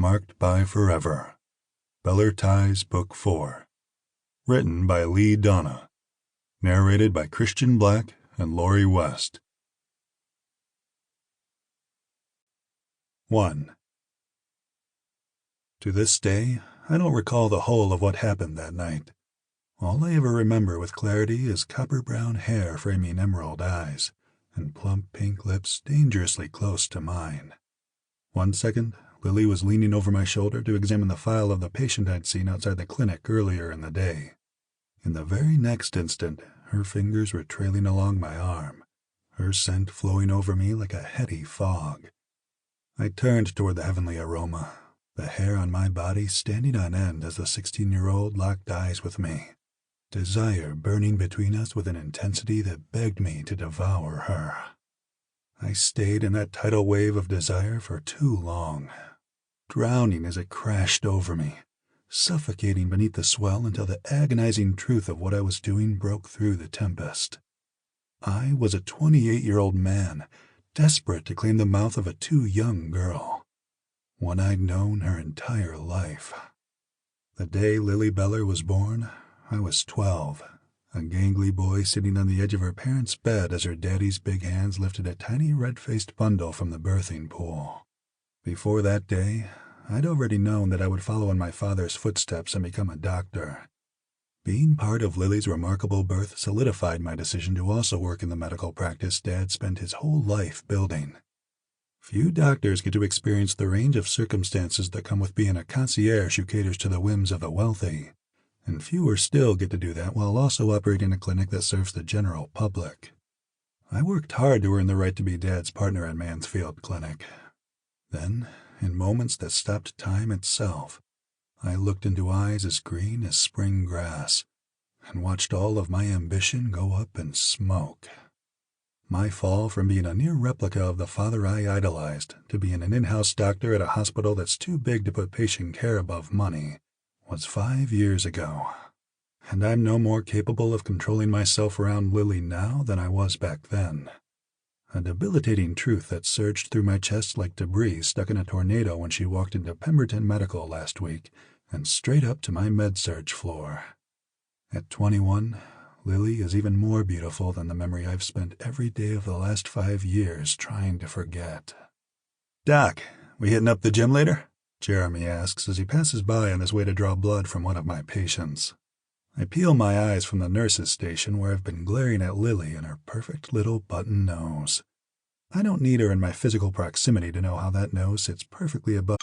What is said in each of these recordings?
Marked by Forever. Beller Ties Book 4. Written by Dawna. Narrated by Christian Black and Laurie West. 1. To this day, I don't recall the whole of what happened that night. All I ever remember with clarity is copper-brown hair framing emerald eyes, and plump pink lips dangerously close to mine. 1 second, Lily was leaning over my shoulder to examine the file of the patient I'd seen outside the clinic earlier in the day. In the very next instant, her fingers were trailing along my arm, her scent flowing over me like a heady fog. I turned toward the heavenly aroma, the hair on my body standing on end as the 16-year-old locked eyes with me, desire burning between us with an intensity that begged me to devour her. I stayed in that tidal wave of desire for too long, drowning as it crashed over me, suffocating beneath the swell until the agonizing truth of what I was doing broke through the tempest. I was a 28-year-old man, desperate to claim the mouth of a too young girl, one I'd known her entire life. The day Lily Beller was born, I was 12, a gangly boy sitting on the edge of her parents' bed as her daddy's big hands lifted a tiny red-faced bundle from the birthing pool. Before that day, I'd already known that I would follow in my father's footsteps and become a doctor. Being part of Lily's remarkable birth solidified my decision to also work in the medical practice Dad spent his whole life building. Few doctors get to experience the range of circumstances that come with being a concierge who caters to the whims of the wealthy, and fewer still get to do that while also operating a clinic that serves the general public. I worked hard to earn the right to be Dad's partner at Mansfield Clinic. Then, in moments that stopped time itself, I looked into eyes as green as spring grass and watched all of my ambition go up in smoke. My fall from being a near replica of the father I idolized to being an in-house doctor at a hospital that's too big to put patient care above money was 5 years ago, and I'm no more capable of controlling myself around Lily now than I was back then. A debilitating truth that surged through my chest like debris stuck in a tornado when she walked into Pemberton Medical last week and straight up to my med-surg floor. At 21, Lily is even more beautiful than the memory I've spent every day of the last 5 years trying to forget. "Doc, we hitting up the gym later?" Jeremy asks as he passes by on his way to draw blood from one of my patients. I peel my eyes from the nurse's station where I've been glaring at Lily and her perfect little button nose. I don't need her in my physical proximity to know how that nose sits perfectly above.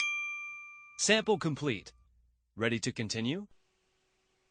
Sample complete. Ready to continue?